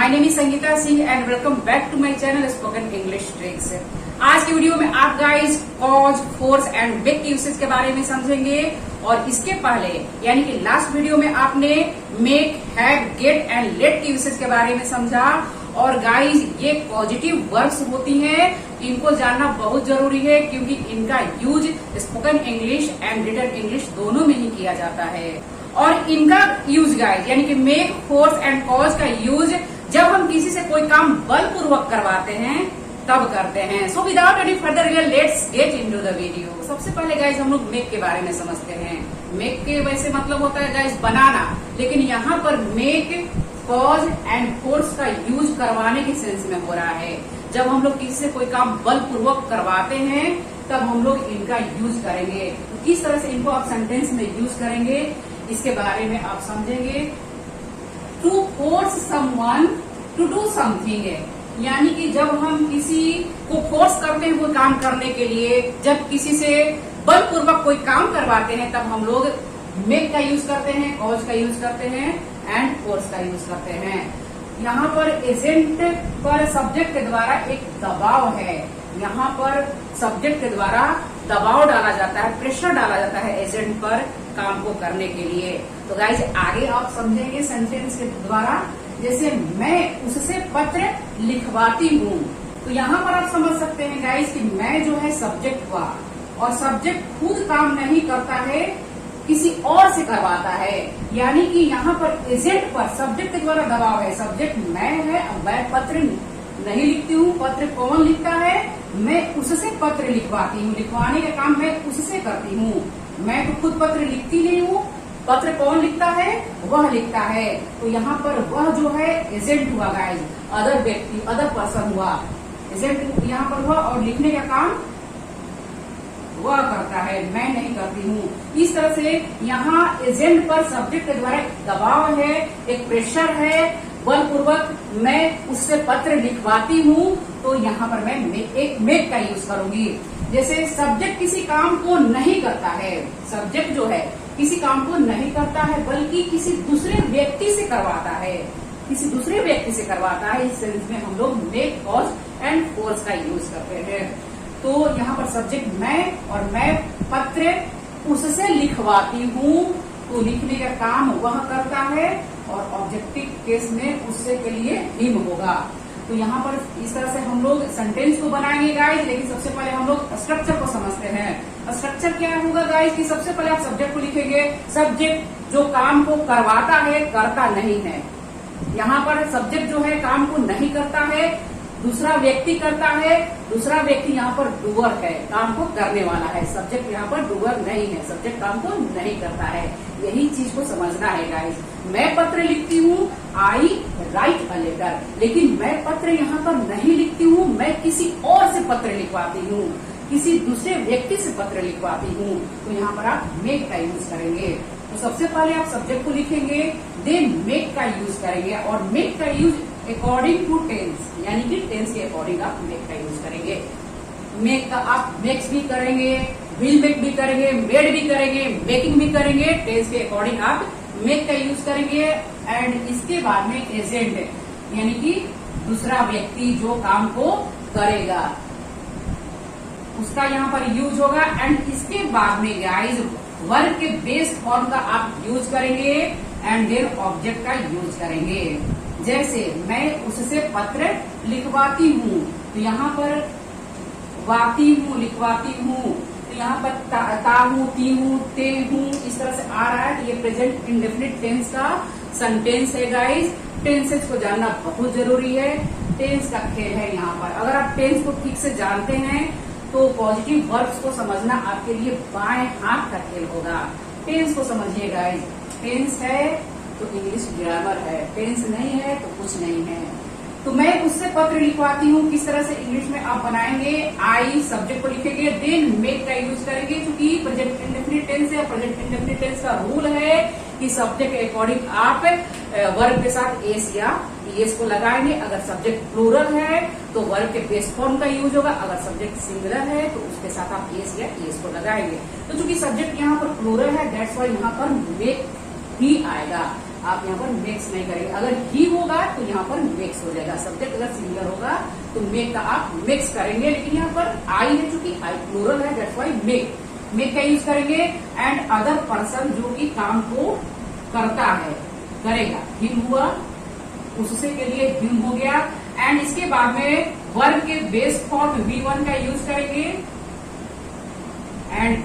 My name is Sangeeta Singh and welcome back to my channel spoken English tricks. आज की video में आप guys cause, force and wake के usage के बारे में समझेंगे। और इसके पहले यानी कि लास्ट वीडियो में आपने make, have, get and let के यूसेज के बारे में समझा। और गाइस ये पॉजिटिव वर्ब्स होती हैं, इनको जानना बहुत जरूरी है क्योंकि इनका use spoken English and written English दोनों में ही किया जाता है। और इनका यूज गाइस यानी कि मेक, फोर्स एंड कॉज का यूज जब हम किसी से कोई काम बलपूर्वक करवाते हैं तब करते हैं। So without any further let's get into the video. सबसे पहले गाइस हम लोग मेक के बारे में समझते हैं। मेक के वैसे मतलब होता है गाइस बनाना, लेकिन यहाँ पर मेक, कॉज एंड फोर्स का यूज करवाने के सेंस में हो रहा है। जब हम लोग किसी से कोई काम बलपूर्वक करवाते हैं तब हम लोग इनका यूज करेंगे। तो किस तरह से इनको आप सेंटेंस में यूज करेंगे इसके बारे में आप समझेंगे। To force someone to do something है, यानी कि जब हम किसी को फोर्स करते हैं कोई काम करने के लिए, जब किसी से बलपूर्वक कोई काम करवाते हैं तब हम लोग मेक का यूज करते हैं, कॉज का यूज करते हैं एंड फोर्स का यूज करते हैं। यहाँ पर एजेंट पर सब्जेक्ट के द्वारा एक दबाव है। यहाँ पर सब्जेक्ट के द्वारा दबाव डाला जाता है, प्रेशर डाला जाता है एजेंट पर काम को करने के लिए। तो गाइस आगे आप समझेंगे सेंटेंस के द्वारा। जैसे मैं उससे पत्र लिखवाती हूँ, तो यहाँ पर आप समझ सकते हैं गाइस कि मैं जो है सब्जेक्ट हुआ और सब्जेक्ट खुद काम नहीं करता है, किसी और से करवाता है। यानी कि यहाँ पर एजेंट पर सब्जेक्ट के द्वारा दबाव है। सब्जेक्ट मैं है, मैं पत्र नहीं लिखती हूँ, पत्र कौन लिखता है? मैं उससे पत्र लिखवाती हूँ। लिखवाने का काम मैं उससे करती हूँ, मैं तो खुद पत्र लिखती नहीं हूँ। पत्र कौन लिखता है? वह लिखता है। तो यहाँ पर वह जो है एजेंट हुआ गाइस, अदर व्यक्ति, अदर पर्सन हुआ। एजेंट यहाँ पर हुआ और लिखने का काम वह करता है, मैं नहीं करती हूँ। इस तरह से यहाँ एजेंट पर सब्जेक्ट के द्वारा दबाव है, एक प्रेशर है, बलपूर्वक मैं उससे पत्र लिखवाती हूँ। तो यहाँ पर मैं मेक का यूज करूंगी। जैसे सब्जेक्ट किसी काम को नहीं करता है, सब्जेक्ट जो है किसी काम को नहीं करता है बल्कि किसी दूसरे व्यक्ति से करवाता है, किसी दूसरे व्यक्ति से करवाता है। इस सेंस में हम लोग मेक, कॉज एंड फोर्स का यूज करते हैं। तो यहाँ पर सब्जेक्ट मैं और मैं पत्र उससे लिखवाती हूँ, तो लिखने का काम वह करता है और ऑब्जेक्टिव केस में उससे के लिए हिम होगा। तो यहाँ पर इस तरह से हम लोग सेंटेंस को बनाएंगे गाइस। लेकिन सबसे पहले हम लोग स्ट्रक्चर को समझते हैं। स्ट्रक्चर क्या होगा गाइस कि सबसे पहले आप सब्जेक्ट को लिखेंगे। सब्जेक्ट जो काम को करवाता है, करता नहीं है। यहाँ पर सब्जेक्ट जो है काम को नहीं करता है, दूसरा व्यक्ति करता है। दूसरा व्यक्ति यहाँ पर डूअर है, काम को करने वाला है। सब्जेक्ट यहाँ पर डूअर नहीं है, सब्जेक्ट काम को नहीं करता है। यही चीज को समझना है गाइस। मैं पत्र लिखती हूँ, आई राइट अ लेटर, लेकिन मैं पत्र यहाँ पर नहीं लिखती हूँ, मैं किसी और से पत्र लिखवाती हूँ, किसी दूसरे व्यक्ति से पत्र लिखवाती हूँ। तो यहाँ पर आप मेक का यूज करेंगे। तो सबसे पहले आप सब्जेक्ट को लिखेंगे, देन मेक का यूज करेंगे। और मेक का यूज अकॉर्डिंग टू टेंस, यानी कि टेंस के अकॉर्डिंग आप मेक का यूज करेंगे। मेक का आप मेक्स भी करेंगे, विल मेक भी करेंगे, मेड भी करेंगे, मेकिंग भी करेंगे। टेंस के अकॉर्डिंग आप मेक का यूज करेंगे। एंड इसके बाद में एजेंट यानी कि दूसरा व्यक्ति जो काम को करेगा उसका यहाँ पर यूज होगा। एंड इसके बाद में गाइस वर्ब के बेस फॉर्म का आप यूज करेंगे एंड देन ऑब्जेक्ट का यूज करेंगे। जैसे मैं उससे पत्र लिखवाती हूँ, तो यहाँ पर वाती हूँ, लिखवाती हूँ। तो यहाँ पर ता हूँ, ती हूँ, ते हूँ, इस तरह से आ रहा है। तो ये प्रेजेंट इंडेफिनिट टेंस का सेंटेंस है गाइस। टेंसेस को जानना बहुत जरूरी है, टेंस का खेल है यहाँ पर। अगर आप टेंस को ठीक से जानते हैं तो पॉजिटिव वर्ब्स को समझना आपके लिए बाएं हाथ का खेल होगा। टेंस को समझिए गाइस। टेंस है तो इंग्लिश ग्रामर है, टेंस नहीं है तो कुछ नहीं है। तो मैं उससे पत्र लिखवाती हूँ, किस तरह से इंग्लिश में आप बनाएंगे? आई सब्जेक्ट को लिखेंगे, देन मेक का यूज करेंगे। क्योंकि प्रेजेंट इंडेफिनिट टेंस है, प्रेजेंट इंडेफिनिट टेंस का रूल है कि सब्जेक्ट के अकॉर्डिंग आप वर्ब के साथ एस या ईएस को लगाएंगे। अगर सब्जेक्ट प्लूरल है तो वर्ब के बेस फॉर्म का यूज होगा। अगर सब्जेक्ट सिंगुलर है तो उसके साथ आप एस या ईएस को लगाएंगे। तो चूंकि सब्जेक्ट यहाँ पर प्लूरल है दैट्स वाई यहाँ पर मेक ही आएगा। आप यहाँ पर मेक्स नहीं करेंगे। अगर ही होगा तो यहाँ पर मेक्स हो जाएगा। सब्जेक्ट अगर सिंगुलर होगा तो मेक का आप मेक्स करेंगे, लेकिन यहाँ पर आई है, चूंकि आई प्लूरल है, दैट्स व्हाई मेक का यूज करेंगे। एंड अदर पर्सन जो कि काम को करता है, करेगा, हिम हुआ, उससे के लिए हिम हो गया। एंड इसके बाद में वर्ब के बेस फॉर्म V1 का यूज करेंगे एंड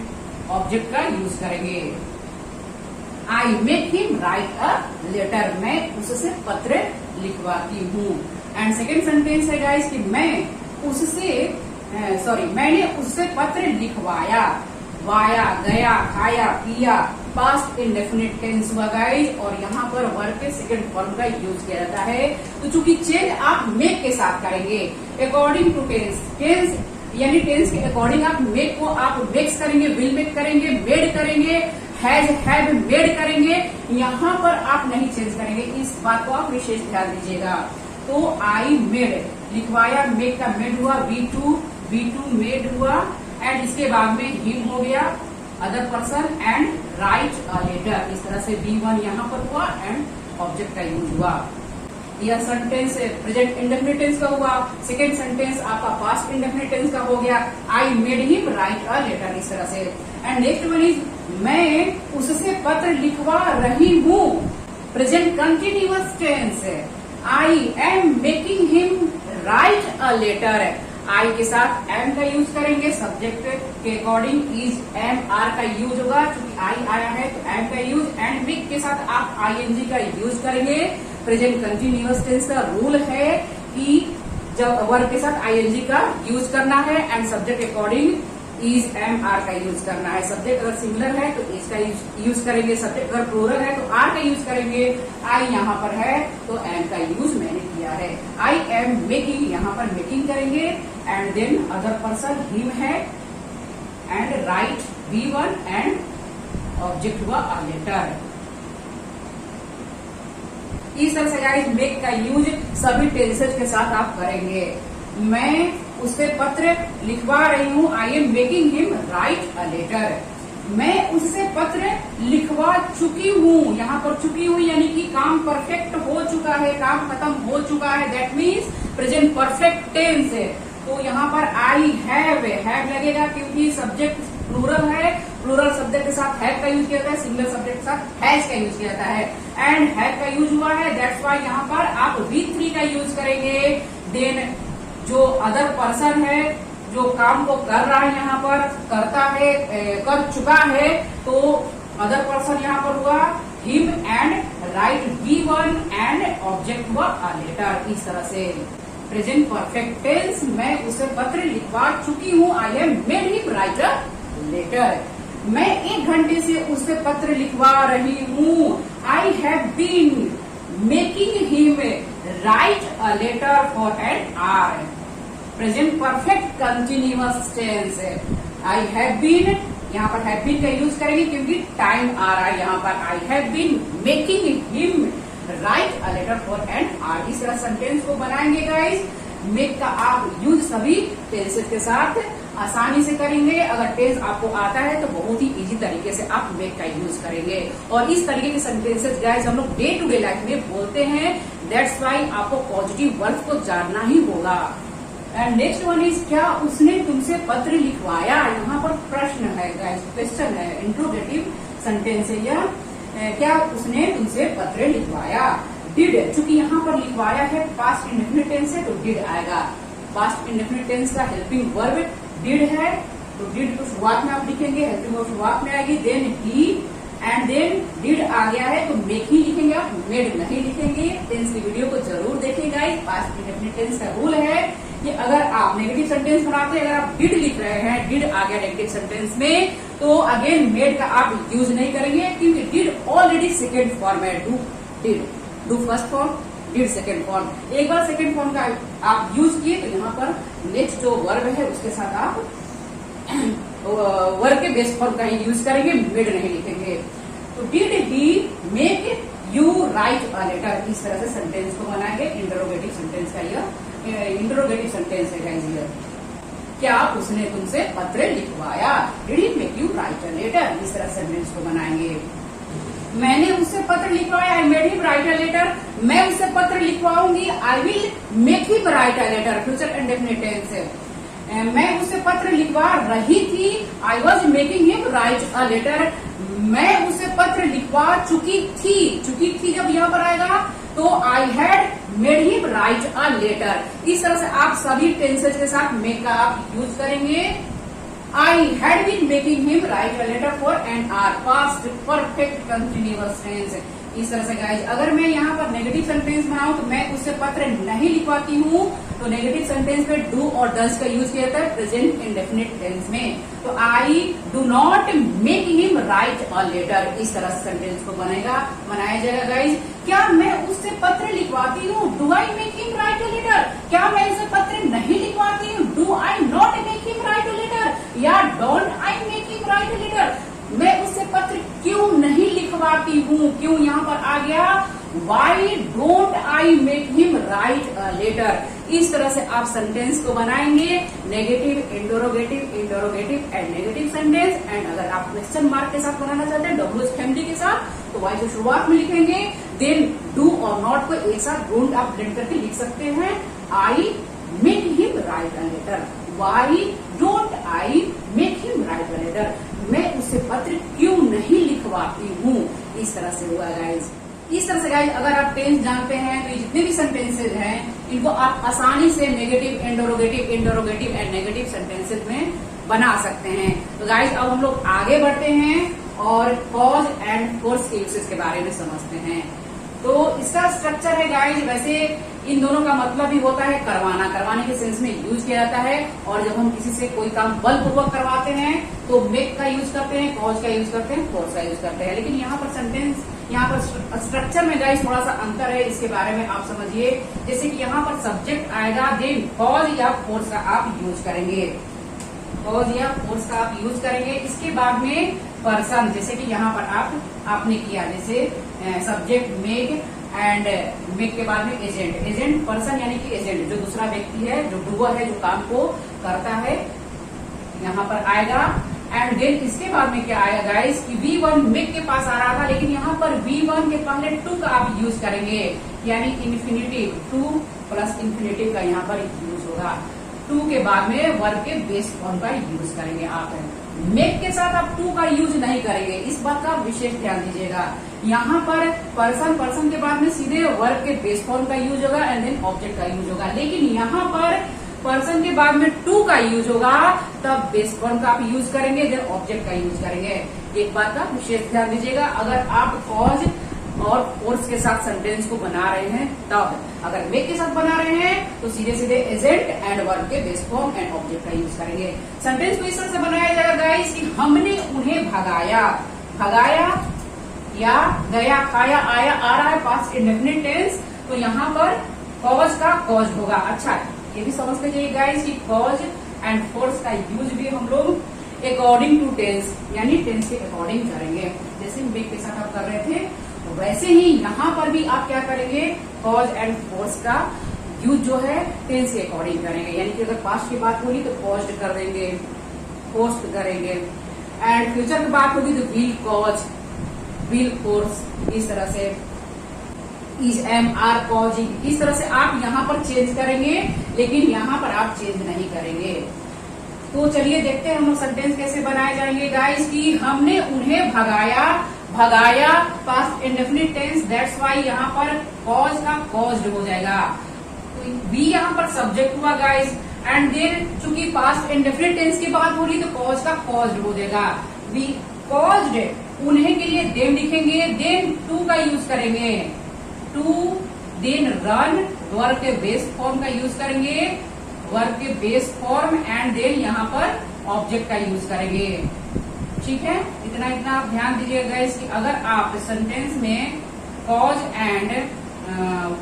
ऑब्जेक्ट का यूज करेंगे। I make him write a letter, मैं उससे पत्र लिखवाती हूँ। एंड सेकेंड सेंटेंस है गाइस कि मैंने उससे पत्र लिखवाया। वाया, गया, खाया, पिया, पास्ट इंडेफिनिट टेंस हुआ गाइस, और यहाँ पर वर्ब के सेकंड फॉर्म का यूज किया जाता है। तो चूंकि चेंज आप मेक के साथ करेंगे अकॉर्डिंग टू टेंस यानी टेंस के अकॉर्डिंग आप मेक को आप मेक्स करेंगे, विल मेक करेंगे, मेड करेंगे, हैज हैव मेड करेंगे। यहाँ पर आप नहीं चेंज करेंगे, इस बात को आप विशेष ध्यान दीजिएगा। तो आई मेड लिखवाया, मेक का मेड हुआ, V2 मेड हुआ। एंड इसके बाद में हिम हो गया, other person, and write a letter. इस तरह से V1 यहाँ पर हुआ एंड ऑब्जेक्ट का यूज हुआ। यह सेंटेंस प्रेजेंट इंडेफिनिट टेंस का हुआ। सेकेंड सेंटेंस आपका पास्ट इंडेफिनिट टेंस का हो गया, I made him write a letter, इस तरह से। एंड नेक्स्ट वन इज मैं उससे पत्र लिखवा रही हूँ, present continuous tense. I am making him write a letter. I के साथ एम का यूज करेंगे, सब्जेक्ट के अकॉर्डिंग इज एम आर का यूज होगा, क्योंकि आई आया है तो एम का यूज। एंड मेक के साथ आप आईएनजी का यूज करेंगे। प्रेजेंट कंटिन्यूअस टेंस का रूल है कि जब वर्ब के साथ आईएनजी का यूज करना है एंड सब्जेक्ट के अकॉर्डिंग इज एम आर का यूज करना है। सब्जेक्ट अगर सिंगुलर है तो इज का यूज करेंगे, सब्जेक्ट अगर प्लूरल है तो आर का यूज करेंगे। आई यहाँ पर है तो एम का यूज मैंने किया है। आई एम मेकिंग, यहाँ पर मेकिंग करेंगे। And then other person him है and write V1 and object हुआ अ लेटर। इस तरह से गाइस मेक का यूज सभी टेंसेज के साथ आप करेंगे। मैं उससे पत्र लिखवा रही हूँ, I am making him write a letter. मैं उससे पत्र लिखवा चुकी हूँ, यहाँ पर चुकी हूँ यानी कि काम परफेक्ट हो चुका है, काम खत्म हो चुका है, that means present perfect tense है। तो यहाँ पर आई हैव लगेगा क्योंकि सब्जेक्ट प्लूरल है, प्लूरल सब्जेक्ट के साथ हैव का यूज किया जाता है, सिंगुलर सब्जेक्ट के साथ हैज का यूज किया जाता है। एंड हैव का यूज हुआ है, दैट्स व्हाई यहाँ पर आप V3 का यूज करेंगे। देन जो अदर पर्सन है, जो काम को कर रहा है, यहाँ पर करता है, कर चुका है, तो अदर पर्सन यहाँ पर हुआ him and write V1 and object हुआ अ लेटर। इस तरह से प्रेजेंट परफेक्ट टेंस मैं उसे पत्र लिखवा चुकी हूँ, I am made him write a letter. मैं 1 घंटे से उसे पत्र लिखवा रही हूँ, I have been making him write a letter for an hour. Present perfect continuous tense है, आई हैव बीन, यहाँ पर हैव बीन का यूज करेंगे क्योंकि टाइम आ रहा है। यहाँ पर I have been making him write a letter for an hour. इस तरह सेंटेंस को बनाएंगे गाइस। मेक का आप यूज सभी टेंसेस के साथ आसानी से करेंगे। अगर टेंस आपको आता है तो बहुत ही इजी तरीके से आप मेक का यूज करेंगे। और इस तरीके के सेंटेंसेस गाइस हम लोग डे टू डे लाइफ में बोलते हैं, दैट्स व्हाई आपको पॉजिटिव वर्ब को जानना ही होगा। एंड नेक्स्ट वन इज क्या उसने तुमसे पत्र लिखवाया। यहाँ पर प्रश्न है गाइस, क्वेश्चन है, इंट्रोगेटिव सेंटेंस है यह। क्या उसने तुमसे पत्र लिखवाया। डिड, चूंकि यहाँ पर लिखवाया है पास्ट इंडेफिनिट टेंस है तो डिड आएगा। पास्ट इंडेफिनिट टेंस का हेल्पिंग वर्ब डिड है तो डिड को शुरुआत में आप लिखेंगे, हेल्पिंग वर्ब शुरुआत में आएगी। Then he and then did आ गया है तो मेक ही लिखेंगे, आप मेड नहीं लिखेंगे। टेंस की वीडियो को जरूर देखिएगा। पास्ट इंडेफिनिट टेंस का रूल है कि अगर आप नेगेटिव सेंटेंस बनाते हैं, अगर आप डिड लिख रहे हैं, डिड आ गया नेगेटिव सेंटेंस में, तो अगेन मेड का आप यूज नहीं करेंगे क्योंकि डिड ऑलरेडी सेकेंड फॉर्म है। Do first form, did second form. एक बार सेकेंड फॉर्म का आप यूज किए तो यहाँ पर नेक्स्ट जो वर्ब है उसके साथ आप वर्ब के बेस फॉर्म का ही यूज करेंगे, मेड नहीं लिखेंगे। तो did he make you write a letter. इस तरह से सेंटेंस को बनाएंगे। इंटरोगेटिव सेंटेंस का यह इंटरोगेटिव सेंटेंस है गाइस ये। क्या उसने तुमसे पत्र लिखवाया। Did he make you write a letter. इस तरह सेंटेंस को बनाएंगे। मैंने उससे पत्र लिखवाया, I made him write a letter. मैं उससे पत्र लिखवाऊंगी, I will make him write a letter, future indefinite tense है। मैं उससे पत्र लिखवा रही थी, I was making him write a letter. मैं उसे पत्र लिखवा चुकी थी जब यहाँ पर आएगा तो I had made him write a letter. इस तरह से आप सभी टेंसेज के साथ मेक का आप यूज करेंगे। I had been making him write a letter for an hour, past perfect continuous tense. इस तरह से गाइज अगर मैं यहाँ पर नेगेटिव सेंटेंस बनाऊं तो मैं उससे पत्र नहीं लिखवाती हूँ, तो नेगेटिव सेंटेंस में डू और डज का यूज किया जाता है प्रेजेंट इंडेफिनिट टेंस में। तो I do not make him write a letter, इस तरह से सेंटेंस को बनाया जाएगा गाइज। क्या मैं उससे पत्र लिखवाती हूँ, do I make him write a letter. क्या मैं उसे पत्र नहीं लिखवाती हूँ, do I not make him write a letter, या don't I make him write a letter. मैं उससे पत्र क्यों नहीं लिखवाती हूँ, क्यों यहाँ पर आ गया, why don't I make him write a letter. इस तरह से आप सेंटेंस को बनाएंगे, negative, interrogative and negative sentence. And अगर आप क्वेश्चन मार्क के साथ बनाना चाहते हैं, डब्ल्यूएच फैमिली के साथ, तो वाई को शुरुआत में लिखेंगे, देन डू और नॉट को एक साथ डोंट आप ब्लेंड करके लिख सकते हैं। I make him write a letter, why don't I make him write a letter. मैं उससे पत्र क्यों नहीं लिखवाती हूँ, इस तरह से हुआ गाइज। इस तरह से गाइज अगर आप टेंस जानते हैं तो ये जितने भी सेंटेंसेज हैं इनको आप आसानी से negative, interrogative and negative sentences में बना सकते हैं। तो गाइज अब हम लोग आगे बढ़ते हैं और कॉज एंड फोर्स के यूसेज के बारे में समझते हैं। तो इसका स्ट्रक्चर है गाइज, वैसे इन दोनों का मतलब भी होता है करवाना, करवाने के सेंस में यूज किया जाता है। और जब हम किसी से कोई काम बलपूर्वक करवाते हैं तो मेक का यूज करते हैं, कॉज का यूज करते हैं, फोर्स का यूज करते हैं। लेकिन यहाँ पर सेंटेंस, यहाँ पर स्ट्रक्चर में गाइस थोड़ा सा अंतर है, इसके बारे में आप समझिए। जैसे कि यहाँ पर सब्जेक्ट आएगा, देन कॉज या फोर्स का आप यूज करेंगे, कॉज या फोर्स का आप यूज करेंगे। इसके बाद में पर्सन, जैसे कि यहाँ पर आपने किया, जैसे सब्जेक्ट मेक एंड मेक के बाद में एजेंट पर्सन यानी कि एजेंट जो दूसरा व्यक्ति है, जो डूअर है, जो काम को करता है, यहाँ पर आएगा। एंड देन इसके बाद में क्या आएगा गाइस कि V1 मेक के पास आ रहा था, लेकिन यहाँ पर V1 के पहले टू का आप यूज करेंगे, यानी इन्फिनिटिव, टू प्लस इन्फिनिटिव का यहाँ पर यूज होगा। टू के बाद में वर्ब के बेस फॉर्म का यूज करेंगे आप। मेक के साथ आप टू का यूज नहीं करेंगे, इस बात का विशेष ध्यान दीजिएगा। यहाँ पर पर्सन के बाद में सीधे वर्ब के बेस फॉर्म का यूज होगा एंड देन ऑब्जेक्ट का यूज होगा। लेकिन यहाँ पर पर्सन के बाद में टू का यूज होगा, तब बेस फॉर्म का आप यूज करेंगे, देन ऑब्जेक्ट का यूज करेंगे। एक बात का विशेष ध्यान दीजिएगा, अगर आप कॉज और फोर्स के साथ सेंटेंस को बना रहे हैं तब। अगर मेक के साथ बना रहे हैं तो सीधे सीधे एजेंट एंड वर्ब के बेस फॉर्म एंड ऑब्जेक्ट का यूज करेंगे। सेंटेंस को इस तरह से बनाया जाएगा गाइस कि हमने उन्हें भगाया, भगाया या गया, खाया, आया, आ रहा है पास्ट इंडेफिनिट टेंस, तो यहाँ पर कॉज का कॉज होगा। अच्छा, ये भी समझ लीजिए गाइस कि कॉज एंड फोर्स का यूज भी हम लोग अकॉर्डिंग टू टेंस, यानी टेंस के अकॉर्डिंग करेंगे। जैसे मेक के साथ आप कर रहे थे, वैसे ही यहाँ पर भी आप क्या करेंगे, कॉज एंड फोर्स का यूज जो है टेंस के अकॉर्डिंग करेंगे। यानी कि अगर पास्ट की बात होगी तो कॉज्ड कर देंगे, फोर्स्ड करेंगे, एंड फ्यूचर की बात होगी तो विल कॉज, विल फोर्स, इस तरह से इज, एम, आर कॉजिंग, इस तरह से आप यहाँ पर चेंज करेंगे, लेकिन यहाँ पर आप चेंज नहीं करेंगे। तो चलिए देखते हैं हम लोग सेंटेंस कैसे बनाए जाएंगे गाइस कि हमने उन्हें भगाया, भगाया past indefinite tense, that's why यहाँ पर कॉज का कॉज्ड हो जाएगा। तो बी यहाँ पर सब्जेक्ट हुआ गाइस, एंड देन चूंकि पास्ट इंडेफिनिट टेंस की बात हो रही तो कॉज का कॉज्ड हो जाएगा। वी कॉज्ड, उन्हें के लिए देम लिखेंगे, देन टू का यूज करेंगे, टू, देन रन, वर्ब के बेस फॉर्म का यूज करेंगे, वर्ब के बेस फॉर्म, एंड देन यहाँ पर ऑब्जेक्ट का यूज करेंगे। ठीक है, इतना आप ध्यान दीजिएगा गाइस कि अगर आप सेंटेंस में कॉज एंड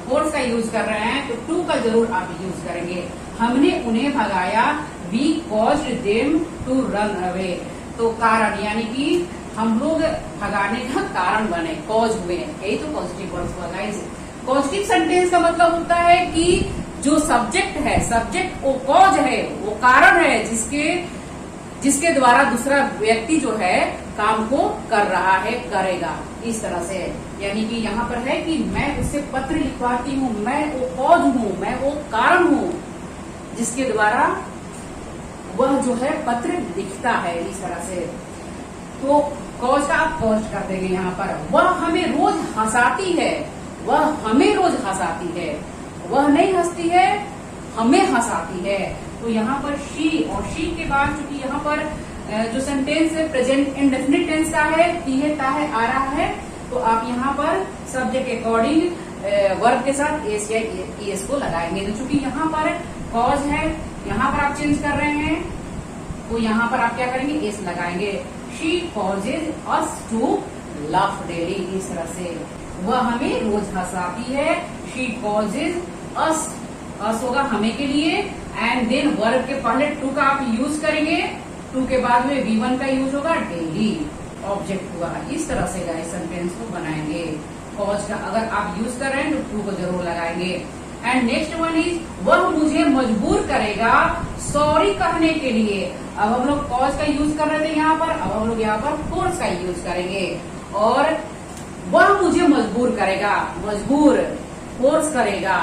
फोर्स का यूज कर रहे हैं तो टू का जरूर आप यूज करेंगे। हमने उन्हें भगाया, we caused them to run away, तो कारण यानी कि हम लोग भगाने का कारण बने, कॉज हुए, यही तो पॉजिटिव वर्ड्स हुआ गाइस। पॉजिटिव सेंटेंस का मतलब होता है कि जो सब्जेक्ट है, सब्जेक्ट वो कॉज है, वो कारण है जिसके जिसके द्वारा दूसरा व्यक्ति जो है काम को कर रहा है, करेगा, इस तरह से। यानी कि यहाँ पर है कि मैं उससे पत्र लिखवाती हूँ, मैं वो कॉज हूँ, मैं वो कारण हूँ जिसके द्वारा वह जो है पत्र लिखता है, इस तरह से। तो कॉज का आप कॉज कर देंगे यहाँ पर। वह हमें रोज हंसाती है, वह हमें रोज हंसाती है, वह नहीं हंसती है, हमें हंसाती है। तो यहाँ पर शी, और शी के बाद चूंकि यहाँ पर जो सेंटेंस है प्रेजेंट इंडेफिनिट टेंस का है, तीहे ताहे आ रहा है, तो आप यहाँ पर सब्जेक्ट के अकॉर्डिंग वर्ब के साथ एस या ईएस को लगाएंगे। तो चूंकि यहाँ पर कॉज है, यहाँ पर आप चेंज कर रहे हैं, तो यहाँ पर आप क्या करेंगे, एस लगाएंगे। She causes us to laugh daily, इस तरह से। वह हमें रोज हंसाती है, शी कॉजेज अस, अस होगा हमें के लिए, एंड देन वर्ब के पहले टू का आप यूज करेंगे, टू के बाद में V1 का यूज होगा, डेली ऑब्जेक्ट हुआ। इस तरह से गाइस सेंटेंस को बनाएंगे। कॉज का अगर आप यूज कर रहे हैं तो टू को जरूर लगाएंगे। एंड नेक्स्ट वन इज वह मुझे मजबूर करेगा सॉरी कहने के लिए। अब हम लोग कॉज का यूज कर रहे थे यहाँ पर, अब हम लोग यहाँ पर फोर्स का यूज करेंगे। और वह मुझे मजबूर करेगा, मजबूर फोर्स करेगा,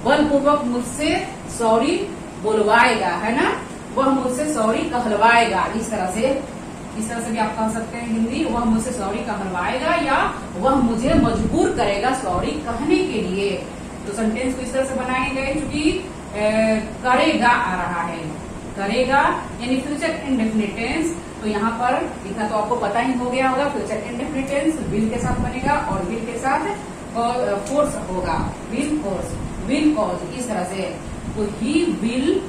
बलपूर्वक मुझसे सॉरी बुलवाएगा, है ना, वह मुझसे सॉरी कहलवाएगा, इस तरह से भी आप कह सकते हैं हिंदी। वह मुझसे सॉरी कहलवाएगा या वह मुझे मजबूर करेगा सॉरी कहने के लिए। तो सेंटेंस को इस तरह से बनाएंगे क्योंकि करेगा आ रहा है, करेगा यानी फ्यूचर इंडेफिनिट टेंस। तो यहाँ पर इतना तो आपको पता ही हो गया होगा, फ्यूचर इंडेफिनिट टेंस विल के साथ बनेगा और विल के साथ फोर्स होगा, विल फोर्स, विल कॉज, इस तरह से। तो ही विल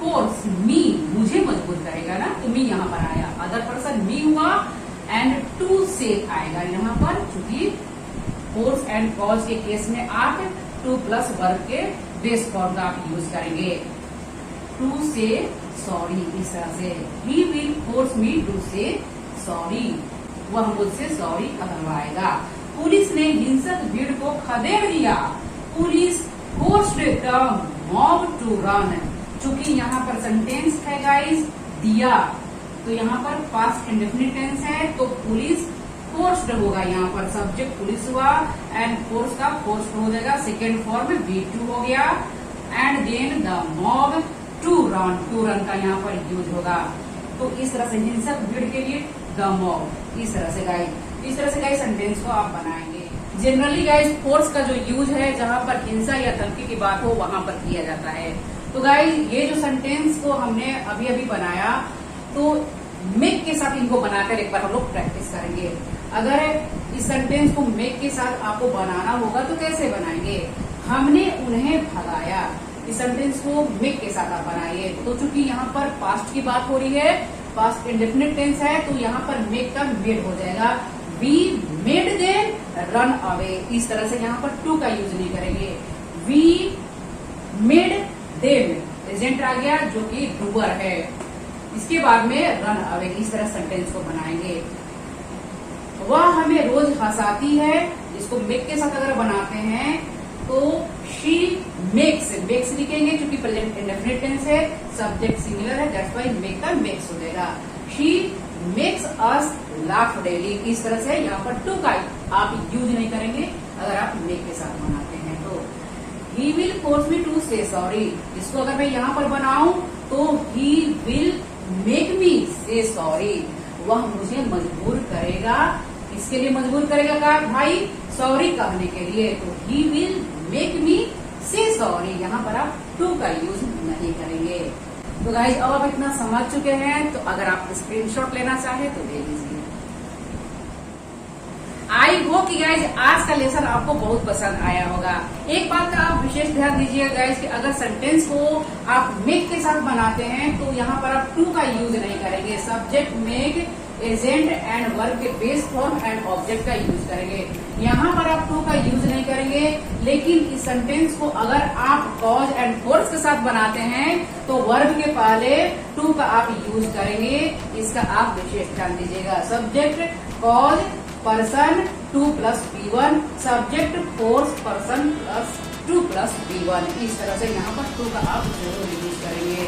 फोर्स मी, मुझे मजबूर करेगा ना, तो मी यहाँ पर आया, अदर पर्सन मी हुआ, एंड टू से आएगा यहाँ पर, क्योंकि फोर्स एंड कॉज के केस में आप टू प्लस वर्ब के बेस फॉर्म का आप यूज करेंगे। टू से सॉरी, इस तरह से। He will force me to say sorry, वह मुझसे सॉरी कहलवाएगा। पुलिस ने हिंसक भीड़ को खदेड़ दिया, police forced the mob to run. चूंकि यहाँ पर सेंटेंस है गाइस दिया, तो यहाँ पर पास्ट इंडेफिनिट टेंस है, तो पुलिस फोर्स्ड होगा, यहाँ पर सब्जेक्ट पुलिस हुआ एंड फोर्स का फोर्स्ड हो जाएगा, सेकेंड फॉर्म V2 हो गया, and then the mob to run, to run का यहाँ पर यूज होगा। तो इस तरह से हिंसक भीड़ के लिए द मॉब, इस तरह से गाइस सेंटेंस को आप बनाएंगे। जनरली गाइस फोर्स का जो यूज है जहाँ पर हिंसा या धमकी की बात हो वहां पर किया जाता है। तो गाइस ये जो सेंटेंस को हमने अभी अभी बनाया, तो मेक के साथ इनको बनाकर एक बार हम लोग प्रैक्टिस करेंगे। अगर इस सेंटेंस को मेक के साथ आपको बनाना होगा तो कैसे बनाएंगे, हमने उन्हें भगाया, इस सेंटेंस को मेक के साथ आप बनाइए। तो चूंकि यहाँ पर पास्ट की बात हो रही है, पास्ट इंडेफिनिट टेंस है, तो यहाँ पर मेक का मेड हो जाएगा, we made them run away, इस तरह से यहाँ पर टू का यूज नहीं करेंगे। वी मेड देम प्रेजेंट आ गया जो कि डूअर है, इसके बाद में रन अवे, इस तरह सेंटेंस को बनाएंगे। वह हमें रोज हंसाती है, इसको मेक के साथ अगर बनाते हैं तो शी मेक्स, मेक्स लिखेंगे क्योंकि प्रेजेंट इंडेफिनिट टेंस है, सब्जेक्ट सिंगुलर है, दैट्स व्हाई मेक का मेक्स हो जाएगा। She makes us laugh daily, इस तरह से यहाँ पर टू का आप यूज नहीं करेंगे अगर आप मेक के साथ बनाते हैं। तो he will force me to say sorry, इसको अगर मैं यहाँ पर बनाऊं तो ही विल मेक मी से सॉरी, वह मुझे मजबूर करेगा, इसके लिए मजबूर करेगा का भाई सॉरी कहने के लिए, तो ही विल मेक मी से सॉरी, यहाँ पर आप टू का यूज नहीं करेंगे। तो गाइज अब आप इतना समझ चुके हैं, तो अगर आप स्क्रीनशॉट लेना चाहे तो ले लीजिए। आई होप कि गाइज आज का लेसन आपको बहुत पसंद आया होगा। एक बात का आप विशेष ध्यान दीजिएगा गाइज कि अगर सेंटेंस को आप मेक के साथ बनाते हैं तो यहाँ पर आप टू का यूज नहीं करेंगे, subject make, agent and verb के बेस फॉर्म एंड ऑब्जेक्ट का यूज करेंगे। यहाँ पर आप टू का यूज नहीं करेंगे, लेकिन इस सेंटेंस को अगर आप कॉज एंड फोर्स के साथ बनाते हैं तो वर्ब के पहले टू का आप यूज करेंगे, इसका आप विशेष ध्यान दीजिएगा। Subject cause person two plus B1, subject force person plus two plus B1, इस तरह से यहाँ पर टू का आप जरूर यूज करेंगे।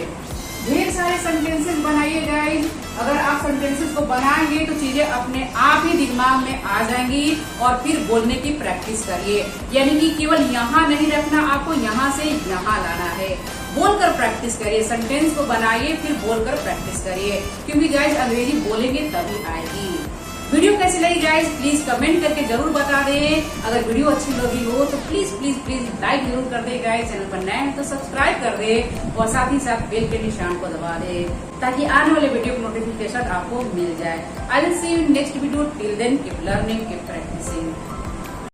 ढेर सारे सेंटेंसेस बनाइए गाइज। अगर आप सेंटेंसेस को बनाएंगे तो चीजें अपने आप ही दिमाग में आ जाएंगी और फिर बोलने की प्रैक्टिस करिए। यानी कि केवल यहाँ नहीं रखना, आपको यहाँ से यहाँ लाना है। बोलकर प्रैक्टिस करिए, सेंटेंस को बनाइए फिर बोलकर प्रैक्टिस करिए, क्योंकि गाइज अंग्रेजी बोलेंगे तभी आएगी। वीडियो कैसी लगी गाइज प्लीज कमेंट करके जरूर बता दें। अगर वीडियो अच्छी लगी हो तो प्लीज प्लीज प्लीज लाइक जरूर कर दे गाइज। चैनल पर नए हैं तो सब्सक्राइब कर दे और साथ ही साथ बेल के निशान को दबा दे ताकि आने वाले वीडियो की नोटिफिकेशन आपको मिल जाए। I will see you in next video. Till then keep learning, keep practising.